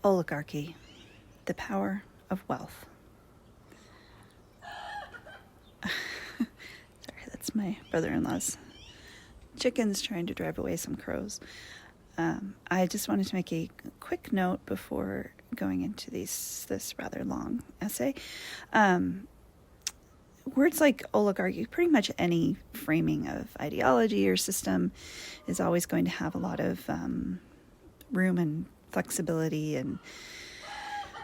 Oligarchy, the power of wealth. Sorry, that's my brother-in-law's chickens trying to drive away some crows. I just wanted to make a quick note before going into this rather long essay. Words like oligarchy, pretty much any framing of ideology or system, is always going to have a lot of room and flexibility and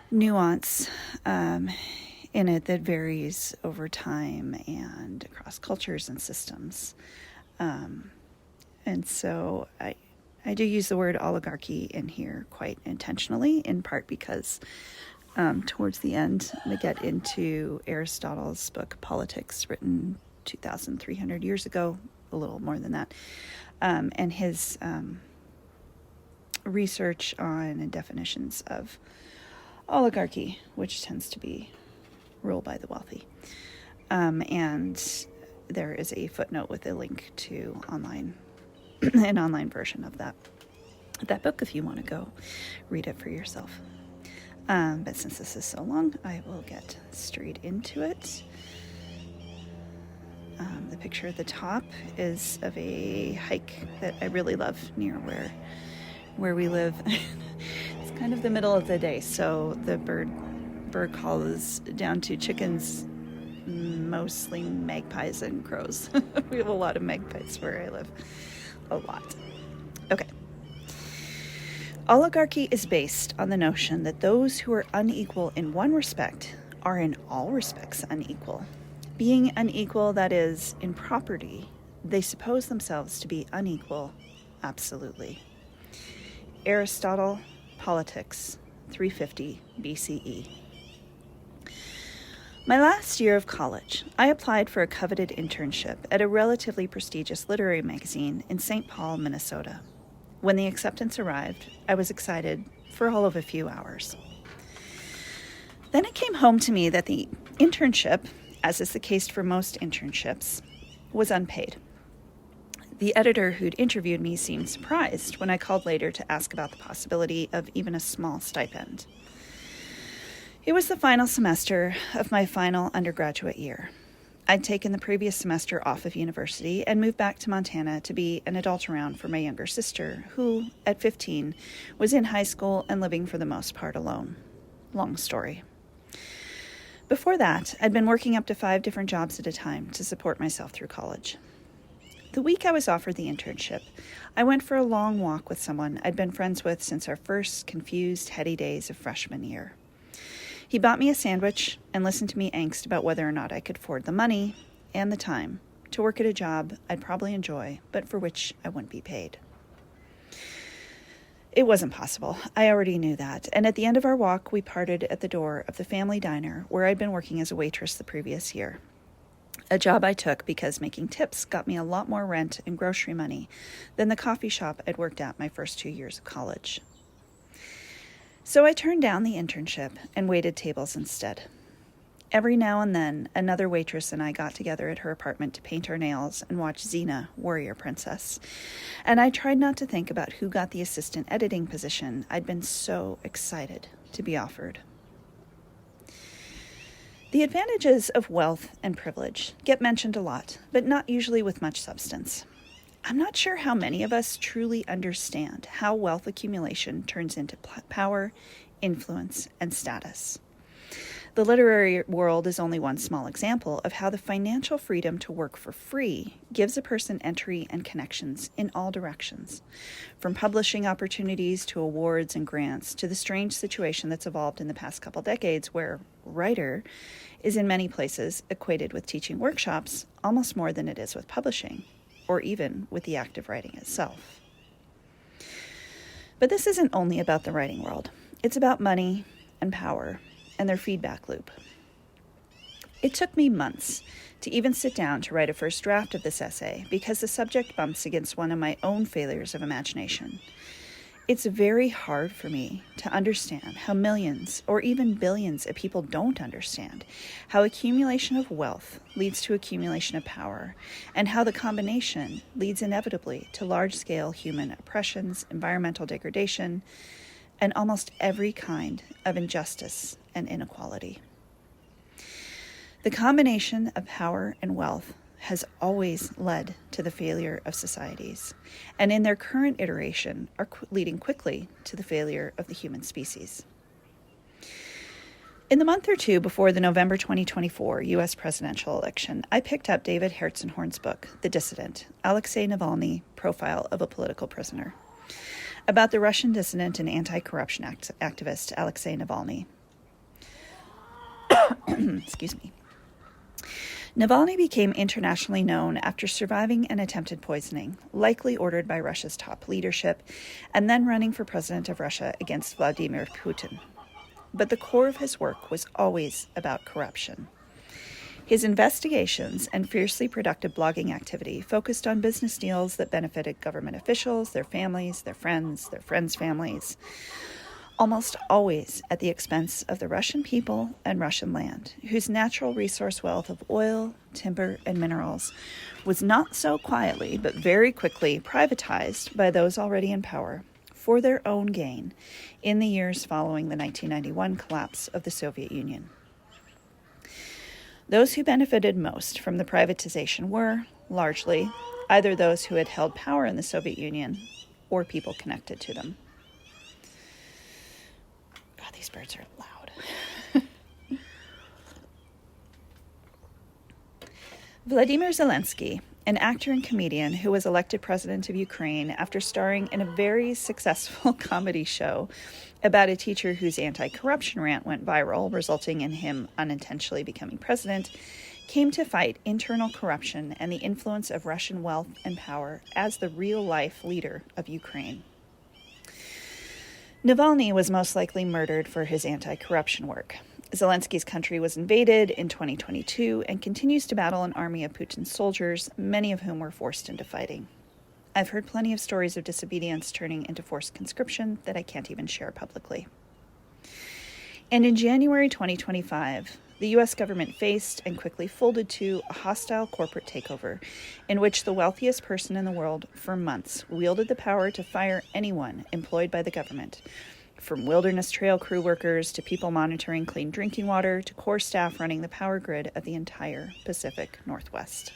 nuance in it that varies over time and across cultures and systems. And so I do use the word oligarchy in here quite intentionally, in part because towards the end we get into Aristotle's book Politics, written 2,300 years ago, a little more than that, and his research on and definitions of oligarchy, which tends to be ruled by the wealthy. And there is a footnote with a link to an online version of that book if you want to go read it for yourself. But since this is so long, I will get straight into it. The picture at the top is of a hike that I really love near where we live. It's kind of the middle of the day, so the bird call is down to chickens, mostly magpies and crows. We have a lot of magpies where I live. A lot. Okay. Oligarchy is based on the notion that those who are unequal in one respect are in all respects unequal. Being unequal, that is, in property, they suppose themselves to be unequal absolutely. Aristotle, Politics, 350 BCE. My last year of college, I applied for a coveted internship at a relatively prestigious literary magazine in St. Paul, Minnesota. When the acceptance arrived, I was excited for all of a few hours. Then it came home to me that the internship, as is the case for most internships, was unpaid. The editor who'd interviewed me seemed surprised when I called later to ask about the possibility of even a small stipend. It was the final semester of my final undergraduate year. I'd taken the previous semester off of university and moved back to Montana to be an adult around for my younger sister, who, at 15, was in high school and living for the most part alone. Long story. Before that, I'd been working up to 5 different jobs at a time to support myself through college. The week I was offered the internship, I went for a long walk with someone I'd been friends with since our first confused, heady days of freshman year. He bought me a sandwich and listened to me angst about whether or not I could afford the money and the time to work at a job I'd probably enjoy, but for which I wouldn't be paid. It wasn't possible. I already knew that. And at the end of our walk, we parted at the door of the family diner where I'd been working as a waitress the previous year. A job I took because making tips got me a lot more rent and grocery money than the coffee shop I'd worked at my first 2 years of college. So I turned down the internship and waited tables instead. Every now and then, another waitress and I got together at her apartment to paint our nails and watch Xena, Warrior Princess. And I tried not to think about who got the assistant editing position I'd been so excited to be offered. The advantages of wealth and privilege get mentioned a lot, but not usually with much substance. I'm not sure how many of us truly understand how wealth accumulation turns into power, influence, and status. The literary world is only one small example of how the financial freedom to work for free gives a person entry and connections in all directions, from publishing opportunities to awards and grants to the strange situation that's evolved in the past couple decades where writer is in many places equated with teaching workshops almost more than it is with publishing, or even with the act of writing itself. But this isn't only about the writing world. It's about money and power and their feedback loop. It took me months to even sit down to write a first draft of this essay because the subject bumps against one of my own failures of imagination. It's very hard for me to understand how millions or even billions of people don't understand how accumulation of wealth leads to accumulation of power, and how the combination leads inevitably to large-scale human oppressions, environmental degradation, and almost every kind of injustice and inequality. The combination of power and wealth has always led to the failure of societies, and in their current iteration are leading quickly to the failure of the human species. In the month or two before the November 2024 U.S. presidential election, I picked up David Herzenhorn's book, The Dissident, Alexei Navalny, Profile of a Political Prisoner, about the Russian dissident and anti-corruption activist Alexei Navalny. Excuse me. Navalny became internationally known after surviving an attempted poisoning, likely ordered by Russia's top leadership, and then running for president of Russia against Vladimir Putin. But the core of his work was always about corruption. His investigations and fiercely productive blogging activity focused on business deals that benefited government officials, their families, their friends' families, almost always at the expense of the Russian people and Russian land, whose natural resource wealth of oil, timber, and minerals was not so quietly but very quickly privatized by those already in power for their own gain in the years following the 1991 collapse of the Soviet Union. Those who benefited most from the privatization were, largely, either those who had held power in the Soviet Union or people connected to them. God, these birds are loud. Vladimir Zelensky, an actor and comedian who was elected president of Ukraine after starring in a very successful comedy show about a teacher whose anti-corruption rant went viral, resulting in him unintentionally becoming president, came to fight internal corruption and the influence of Russian wealth and power as the real-life leader of Ukraine. Navalny was most likely murdered for his anti-corruption work. Zelensky's country was invaded in 2022 and continues to battle an army of Putin's soldiers, many of whom were forced into fighting. I've heard plenty of stories of disobedience turning into forced conscription that I can't even share publicly. And in January 2025, the U.S. government faced and quickly folded to a hostile corporate takeover in which the wealthiest person in the world for months wielded the power to fire anyone employed by the government, from wilderness trail crew workers to people monitoring clean drinking water to core staff running the power grid of the entire Pacific Northwest.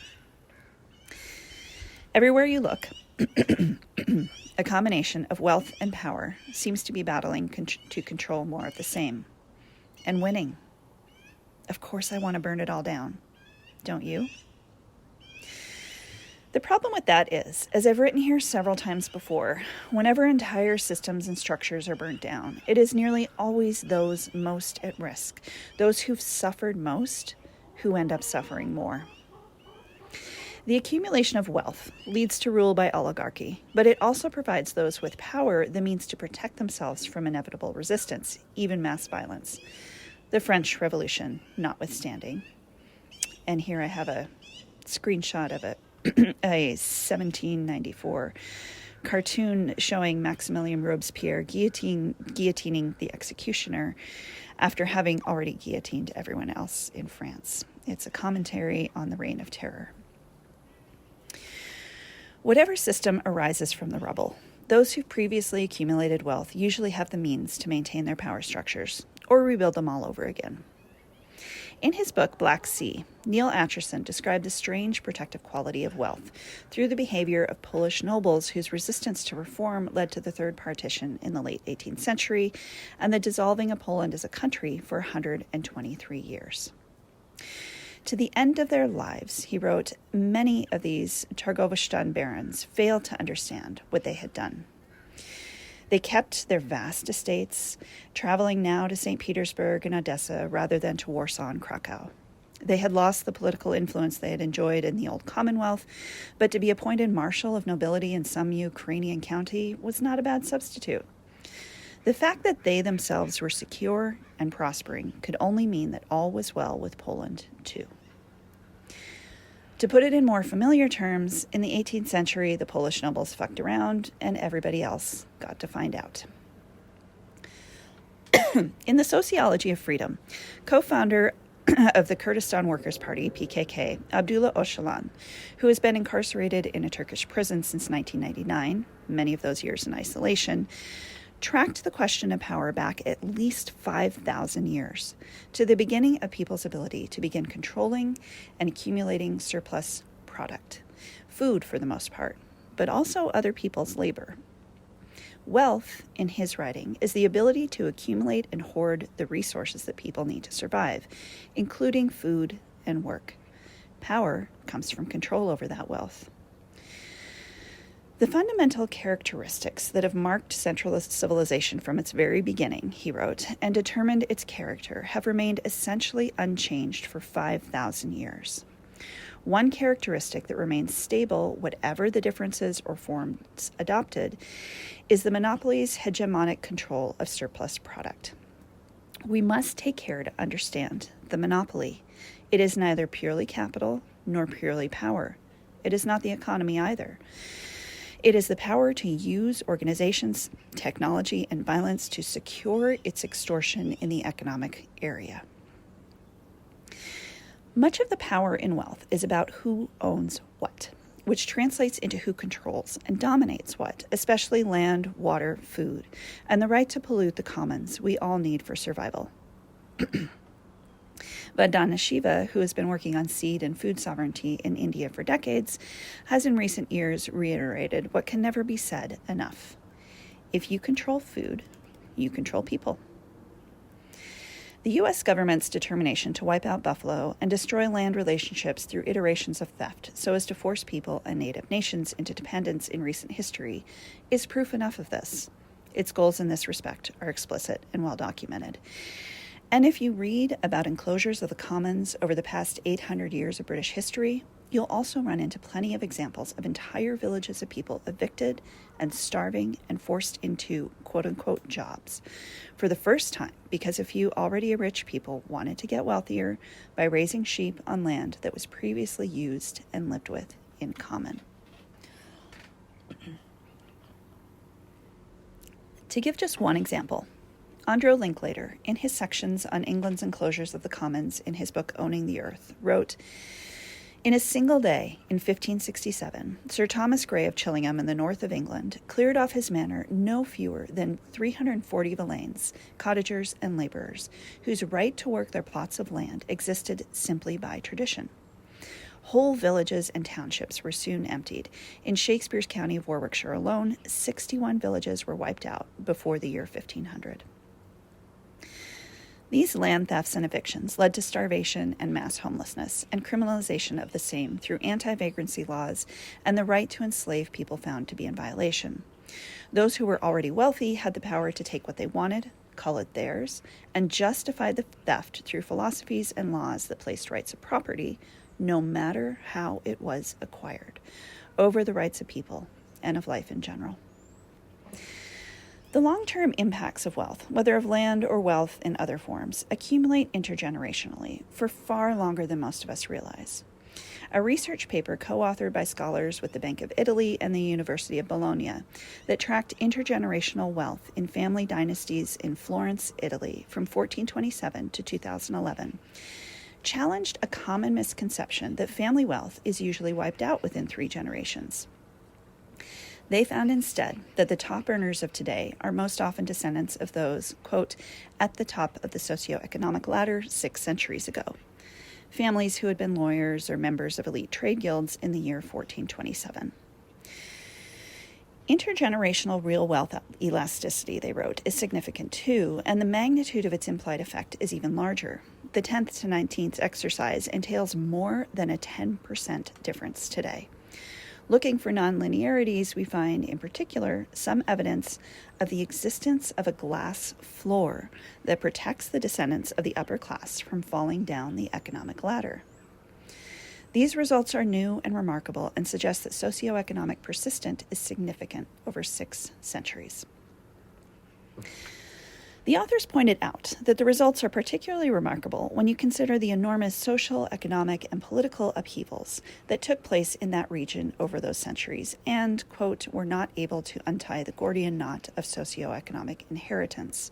Everywhere you look, a combination of wealth and power seems to be battling to control more of the same, and winning. Of course I want to burn it all down. Don't you? The problem with that is, as I've written here several times before, whenever entire systems and structures are burnt down, it is nearly always those most at risk, those who've suffered most, who end up suffering more. The accumulation of wealth leads to rule by oligarchy, but it also provides those with power the means to protect themselves from inevitable resistance, even mass violence. The French Revolution notwithstanding. And here I have a screenshot of it. A 1794 cartoon showing Maximilien Robespierre guillotining the executioner after having already guillotined everyone else in France. It's a commentary on the Reign of Terror. Whatever system arises from the rubble, those who've previously accumulated wealth usually have the means to maintain their power structures or rebuild them all over again. In his book, Black Sea, Neil Acheson described the strange protective quality of wealth through the behavior of Polish nobles whose resistance to reform led to the Third Partition in the late 18th century and the dissolving of Poland as a country for 123 years. To the end of their lives, he wrote, many of these Targowistan barons failed to understand what they had done. They kept their vast estates, traveling now to St. Petersburg and Odessa rather than to Warsaw and Krakow. They had lost the political influence they had enjoyed in the old Commonwealth, but to be appointed marshal of nobility in some Ukrainian county was not a bad substitute. The fact that they themselves were secure and prospering could only mean that all was well with Poland, too. To put it in more familiar terms, in the 18th century, the Polish nobles fucked around and everybody else got to find out. In The Sociology of Freedom, co-founder of the Kurdistan Workers' Party, PKK, Abdullah Öcalan, who has been incarcerated in a Turkish prison since 1999, many of those years in isolation, tracked the question of power back at least 5,000 years to the beginning of people's ability to begin controlling and accumulating surplus product, food for the most part, but also other people's labor. Wealth, in his writing, is the ability to accumulate and hoard the resources that people need to survive, including food and work. Power comes from control over that wealth. The fundamental characteristics that have marked centralist civilization from its very beginning, he wrote, and determined its character have remained essentially unchanged for 5,000 years. One characteristic that remains stable, whatever the differences or forms adopted, is the monopoly's hegemonic control of surplus product. We must take care to understand the monopoly. It is neither purely capital nor purely power. It is not the economy either. It is the power to use organizations, technology, and violence to secure its extortion in the economic area. Much of the power in wealth is about who owns what, which translates into who controls and dominates what, especially land, water, food, and the right to pollute the commons we all need for survival. Vandana Shiva, who has been working on seed and food sovereignty in India for decades, has in recent years reiterated what can never be said enough. If you control food, you control people. The U.S. government's determination to wipe out buffalo and destroy land relationships through iterations of theft so as to force people and native nations into dependence in recent history is proof enough of this. Its goals in this respect are explicit and well documented. And if you read about enclosures of the commons over the past 800 years of British history, you'll also run into plenty of examples of entire villages of people evicted and starving and forced into quote-unquote jobs for the first time because a few already rich people wanted to get wealthier by raising sheep on land that was previously used and lived with in common. To give just one example, Andrew Linklater, in his sections on England's enclosures of the commons in his book Owning the Earth, wrote, "In a single day, in 1567, Sir Thomas Grey of Chillingham in the north of England cleared off his manor no fewer than 340 villeins, cottagers, and labourers, whose right to work their plots of land existed simply by tradition. Whole villages and townships were soon emptied. In Shakespeare's county of Warwickshire alone, 61 villages were wiped out before the year 1500. These land thefts and evictions led to starvation and mass homelessness, and criminalization of the same through anti-vagrancy laws and the right to enslave people found to be in violation. Those who were already wealthy had the power to take what they wanted, call it theirs, and justify the theft through philosophies and laws that placed rights of property, no matter how it was acquired, over the rights of people and of life in general. The long-term impacts of wealth, whether of land or wealth in other forms, accumulate intergenerationally for far longer than most of us realize. A research paper co-authored by scholars with the Bank of Italy and the University of Bologna that tracked intergenerational wealth in family dynasties in Florence, Italy from 1427 to 2011 challenged a common misconception that family wealth is usually wiped out within 3 generations. They found instead that the top earners of today are most often descendants of those, quote, at the top of the socioeconomic ladder 6 centuries ago, families who had been lawyers or members of elite trade guilds in the year 1427. Intergenerational real wealth elasticity, they wrote, is significant too, and the magnitude of its implied effect is even larger. The 10th to 19th exercise entails more than a 10% difference today. Looking for nonlinearities, we find, in particular, some evidence of the existence of a glass floor that protects the descendants of the upper class from falling down the economic ladder. These results are new and remarkable and suggest that socioeconomic persistence is significant over 6 centuries. The authors pointed out that the results are particularly remarkable when you consider the enormous social, economic, and political upheavals that took place in that region over those centuries and, quote, were not able to untie the Gordian knot of socioeconomic inheritance,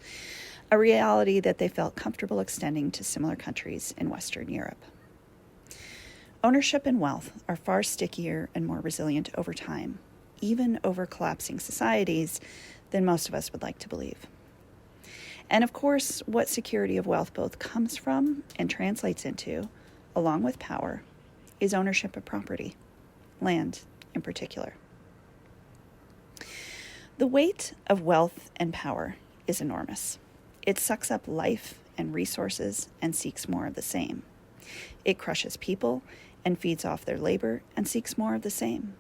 a reality that they felt comfortable extending to similar countries in Western Europe. Ownership and wealth are far stickier and more resilient over time, even over collapsing societies, than most of us would like to believe. And of course, what security of wealth both comes from and translates into, along with power, is ownership of property, land in particular. The weight of wealth and power is enormous. It sucks up life and resources and seeks more of the same. It crushes people and feeds off their labor and seeks more of the same.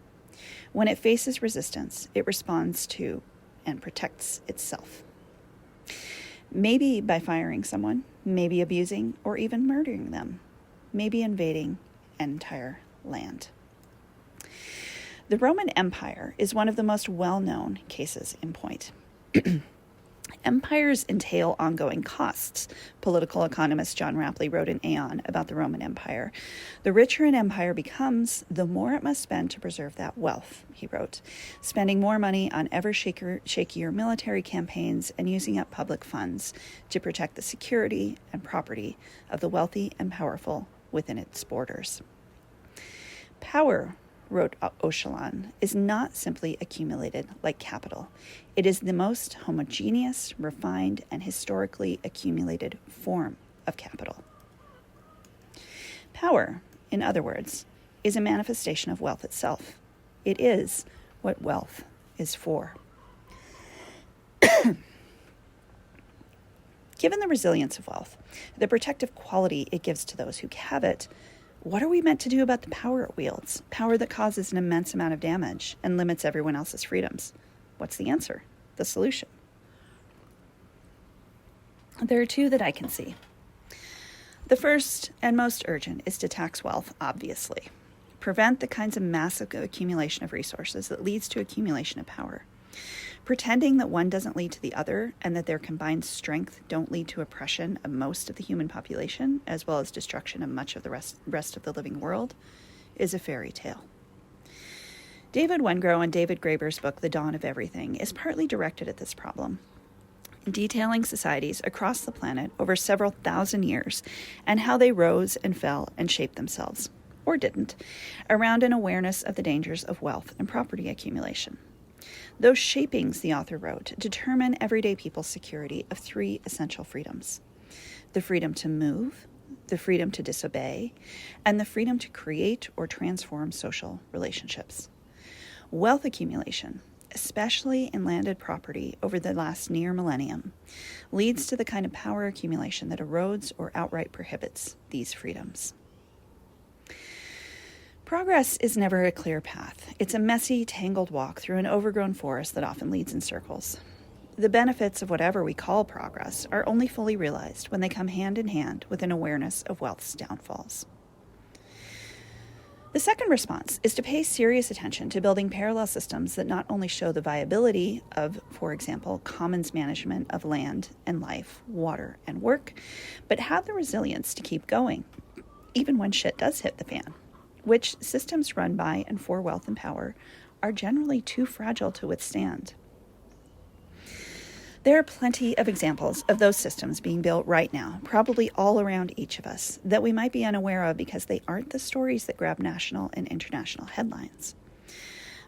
When it faces resistance, it responds to and protects itself. Maybe by firing someone, maybe abusing or even murdering them, maybe invading an entire land. The Roman Empire is one of the most well-known cases in point. Empires entail ongoing costs. Political economist John Rapley wrote in Aeon about the Roman Empire. The richer an empire becomes, the more it must spend to preserve that wealth, he wrote, spending more money on ever shakier military campaigns and using up public funds to protect the security and property of the wealthy and powerful within its borders. Power, wrote Oechelon, is not simply accumulated like capital. It is the most homogeneous, refined, and historically accumulated form of capital. Power, in other words, is a manifestation of wealth itself. It is what wealth is for. Given the resilience of wealth, the protective quality it gives to those who have it, what are we meant to do about the power it wields? Power that causes an immense amount of damage and limits everyone else's freedoms. What's the answer? The solution? There are two that I can see. The first and most urgent is to tax wealth, obviously. Prevent the kinds of massive accumulation of resources that leads to accumulation of power. Pretending that one doesn't lead to the other and that their combined strength don't lead to oppression of most of the human population, as well as destruction of much of the rest of the living world, is a fairy tale. David Wengrow and David Graeber's book, The Dawn of Everything, is partly directed at this problem, detailing societies across the planet over several thousand years and how they rose and fell and shaped themselves, or didn't, around an awareness of the dangers of wealth and property accumulation. Those shapings, the author wrote, determine everyday people's security of three essential freedoms: the freedom to move, the freedom to disobey, and the freedom to create or transform social relationships. Wealth accumulation, especially in landed property over the last near millennium, leads to the kind of power accumulation that erodes or outright prohibits these freedoms. Progress is never a clear path. It's a messy, tangled walk through an overgrown forest that often leads in circles. The benefits of whatever we call progress are only fully realized when they come hand in hand with an awareness of wealth's downfalls. The second response is to pay serious attention to building parallel systems that not only show the viability of, for example, commons management of land and life, water and work, but have the resilience to keep going, even when shit does hit the fan, which systems run by and for wealth and power are generally too fragile to withstand. There are plenty of examples of those systems being built right now, probably all around each of us, that we might be unaware of because they aren't the stories that grab national and international headlines.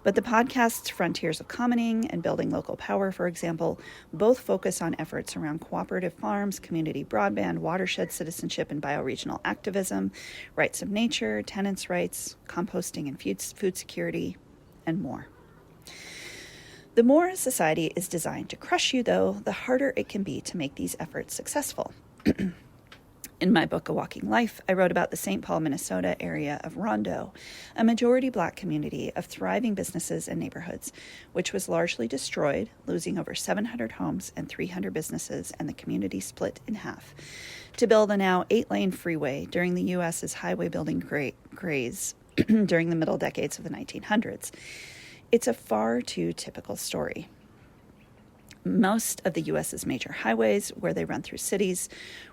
But the podcasts Frontiers of Commoning and Building Local Power, for example, both focus on efforts around cooperative farms, community broadband, watershed citizenship and bioregional activism, rights of nature, tenants' rights, composting and food security, and more. The more a society is designed to crush you, though, the harder it can be to make these efforts successful. In my book, A Walking Life, I wrote about the St. Paul, Minnesota area of Rondo, a majority Black community of thriving businesses and neighborhoods, which was largely destroyed, losing over 700 homes and 300 businesses, and the community split in half, to build a now 8-lane freeway during the U.S.'s highway building craze during the middle decades of the 1900s. It's a far too typical story. Most of the U.S.'s major highways, where they run through cities,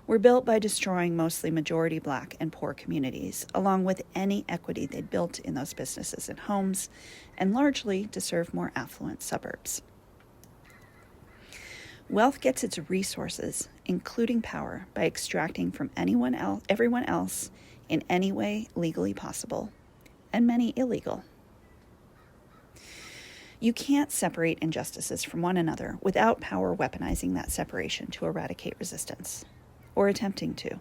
were built by destroying mostly majority Black and poor communities, along with any equity they'd built in those businesses and homes, and largely to serve more affluent suburbs. Wealth gets its resources, including power, by extracting from everyone else in any way legally possible, and many illegal. You can't separate injustices from one another without power weaponizing that separation to eradicate resistance, or attempting to.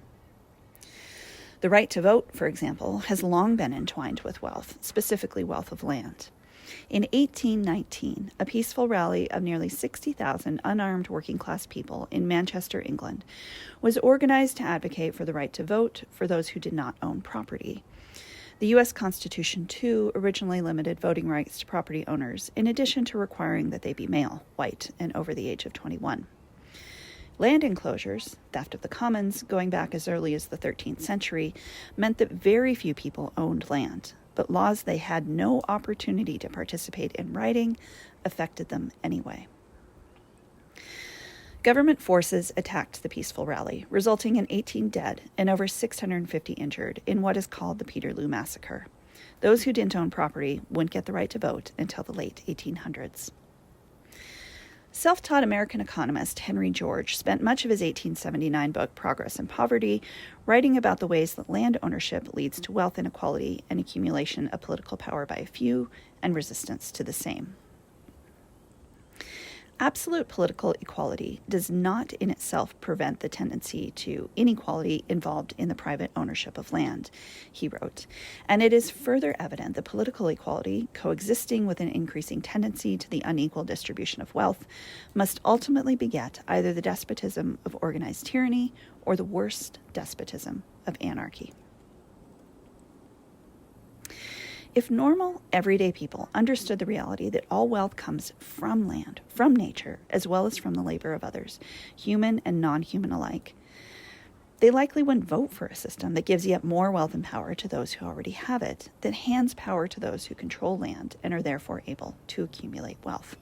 The right to vote, for example, has long been entwined with wealth, specifically wealth of land. In 1819, a peaceful rally of nearly 60,000 unarmed working-class people in Manchester, England, was organized to advocate for the right to vote for those who did not own property. The U.S. Constitution, too, originally limited voting rights to property owners, in addition to requiring that they be male, white, and over the age of 21. Land enclosures, theft of the commons, going back as early as the 13th century, meant that very few people owned land, but laws they had no opportunity to participate in writing affected them anyway. Government forces attacked the peaceful rally, resulting in 18 dead and over 650 injured in what is called the Peterloo Massacre. Those who didn't own property wouldn't get the right to vote until the late 1800s. Self-taught American economist Henry George spent much of his 1879 book, Progress and Poverty, writing about the ways that land ownership leads to wealth inequality and accumulation of political power by a few and resistance to the same. Absolute political equality does not in itself prevent the tendency to inequality involved in the private ownership of land, he wrote, and it is further evident that political equality, coexisting with an increasing tendency to the unequal distribution of wealth, must ultimately beget either the despotism of organized tyranny or the worst despotism of anarchy. If normal, everyday people understood the reality that all wealth comes from land, from nature, as well as from the labor of others, human and non-human alike, they likely wouldn't vote for a system that gives yet more wealth and power to those who already have it, that hands power to those who control land and are therefore able to accumulate wealth.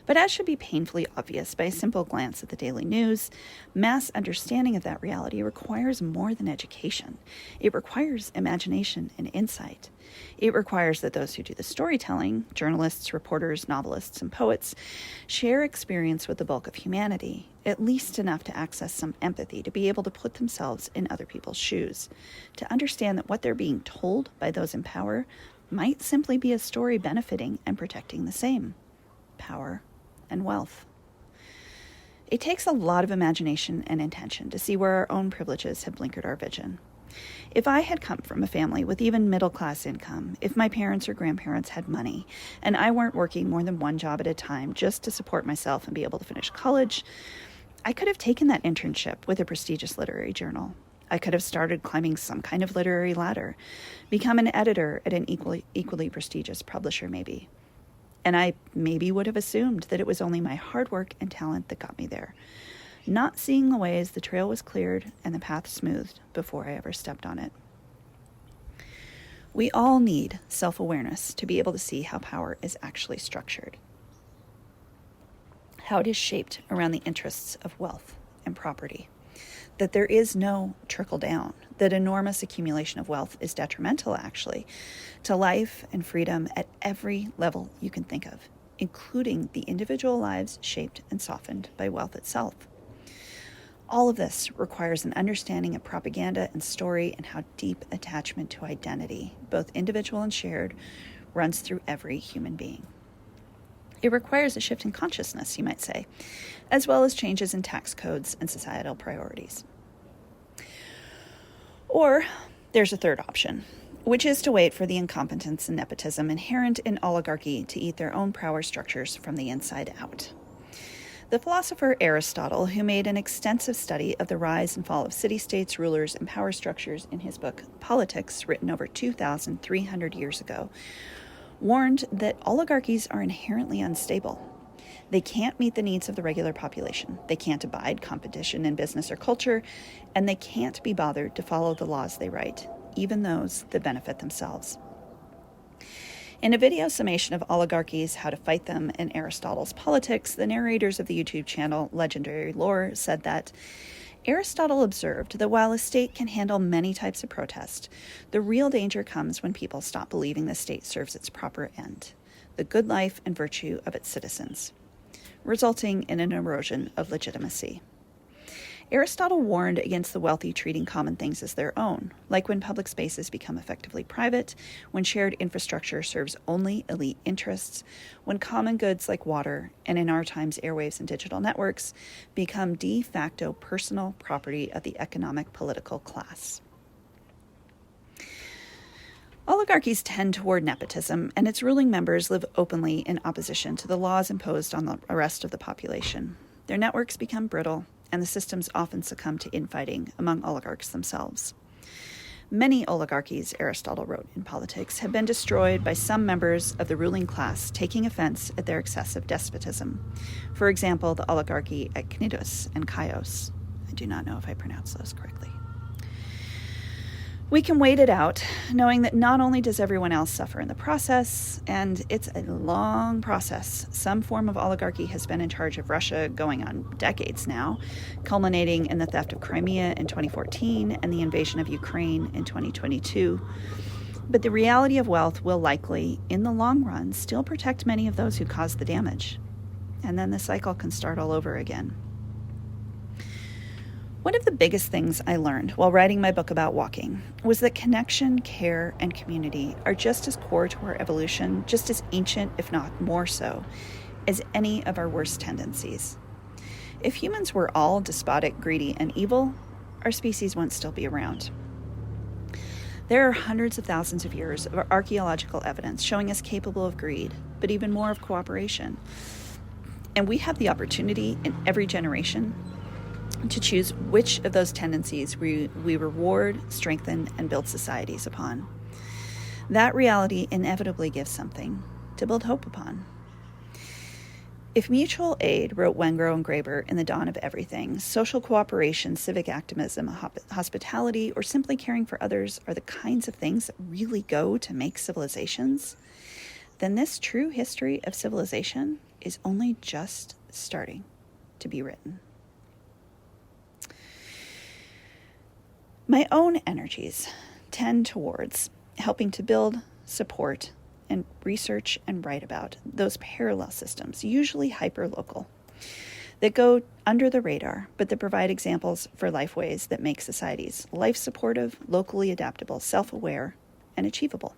But as should be painfully obvious by a simple glance at the daily news, mass understanding of that reality requires more than education. It requires imagination and insight. It requires that those who do the storytelling, journalists, reporters, novelists, and poets, share experience with the bulk of humanity, at least enough to access some empathy, to be able to put themselves in other people's shoes, to understand that what they're being told by those in power might simply be a story benefiting and protecting the same: power and wealth. It takes a lot of imagination and intention to see where our own privileges have blinkered our vision. If I had come from a family with even middle-class income, if my parents or grandparents had money, and I weren't working more than one job at a time just to support myself and be able to finish college, I could have taken that internship with a prestigious literary journal. I could have started climbing some kind of literary ladder, become an editor at an equally prestigious publisher maybe. And I maybe would have assumed that it was only my hard work and talent that got me there, not seeing the ways the trail was cleared and the path smoothed before I ever stepped on it. We all need self-awareness to be able to see how power is actually structured, how it is shaped around the interests of wealth and property, that there is no trickle down, that enormous accumulation of wealth is detrimental, actually, to life and freedom at every level you can think of, including the individual lives shaped and softened by wealth itself. All of this requires an understanding of propaganda and story and how deep attachment to identity, both individual and shared, runs through every human being. It requires a shift in consciousness, you might say, as well as changes in tax codes and societal priorities. Or there's a third option, which is to wait for the incompetence and nepotism inherent in oligarchy to eat their own power structures from the inside out. The philosopher Aristotle, who made an extensive study of the rise and fall of city-states, rulers, and power structures in his book Politics, written over 2,300 years ago, warned that oligarchies are inherently unstable. They can't meet the needs of the regular population. They can't abide competition in business or culture, and they can't be bothered to follow the laws they write, even those that benefit themselves. In a video summation of oligarchies, how to fight them, and Aristotle's Politics, the narrators of the YouTube channel Legendary Lore said that Aristotle observed that while a state can handle many types of protest, the real danger comes when people stop believing the state serves its proper end, the good life and virtue of its citizens, resulting in an erosion of legitimacy. Aristotle warned against the wealthy treating common things as their own, like when public spaces become effectively private, when shared infrastructure serves only elite interests, when common goods like water, and in our times airwaves and digital networks, become de facto personal property of the economic political class. Oligarchies tend toward nepotism, and its ruling members live openly in opposition to the laws imposed on the rest of the population. Their networks become brittle, and the systems often succumb to infighting among oligarchs themselves. Many oligarchies, Aristotle wrote in Politics, have been destroyed by some members of the ruling class taking offense at their excessive despotism. For example, the oligarchy at Cnidus and Chios. I do not know if I pronounced those correctly. We can wait it out, knowing that not only does everyone else suffer in the process, and it's a long process. Some form of oligarchy has been in charge of Russia going on decades now, culminating in the theft of Crimea in 2014 and the invasion of Ukraine in 2022. But the reality of wealth will likely, in the long run, still protect many of those who caused the damage. And then the cycle can start all over again. One of the biggest things I learned while writing my book about walking was that connection, care, and community are just as core to our evolution, just as ancient, if not more so, as any of our worst tendencies. If humans were all despotic, greedy, and evil, our species wouldn't still be around. There are hundreds of thousands of years of archaeological evidence showing us capable of greed, but even more of cooperation. And we have the opportunity in every generation to choose which of those tendencies we reward, strengthen, and build societies upon. That reality inevitably gives something to build hope upon. If mutual aid, wrote Wengrow and Graeber in The Dawn of Everything, social cooperation, civic activism, hospitality, or simply caring for others are the kinds of things that really go to make civilizations, then this true history of civilization is only just starting to be written. My own energies tend towards helping to build, support, and research and write about those parallel systems, usually hyper-local, that go under the radar, but that provide examples for lifeways that make societies life-supportive, locally adaptable, self-aware, and achievable.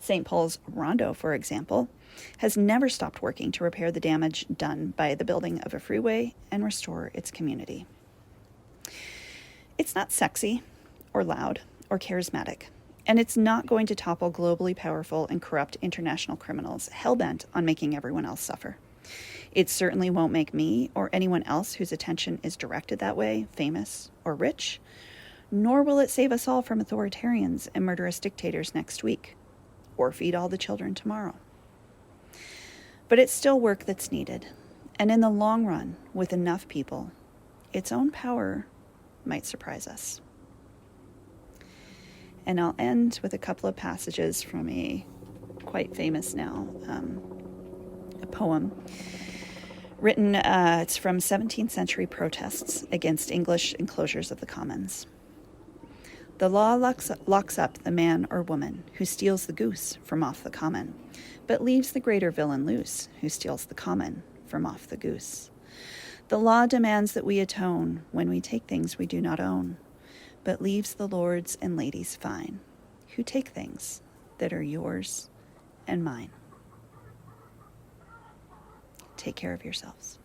St. Paul's Rondo, for example, has never stopped working to repair the damage done by the building of a freeway and restore its community. It's not sexy or loud or charismatic, and it's not going to topple globally powerful and corrupt international criminals hell-bent on making everyone else suffer. It certainly won't make me or anyone else whose attention is directed that way famous or rich, nor will it save us all from authoritarians and murderous dictators next week, or feed all the children tomorrow. But it's still work that's needed, and in the long run, with enough people, its own power might surprise us. And I'll end with a couple of passages from a quite famous now, a poem written, it's from 17th century protests against English enclosures of the commons. The law locks up the man or woman who steals the goose from off the common, but leaves the greater villain loose who steals the common from off the goose. The law demands that we atone when we take things we do not own, but leaves the lords and ladies fine, who take things that are yours and mine. Take care of yourselves.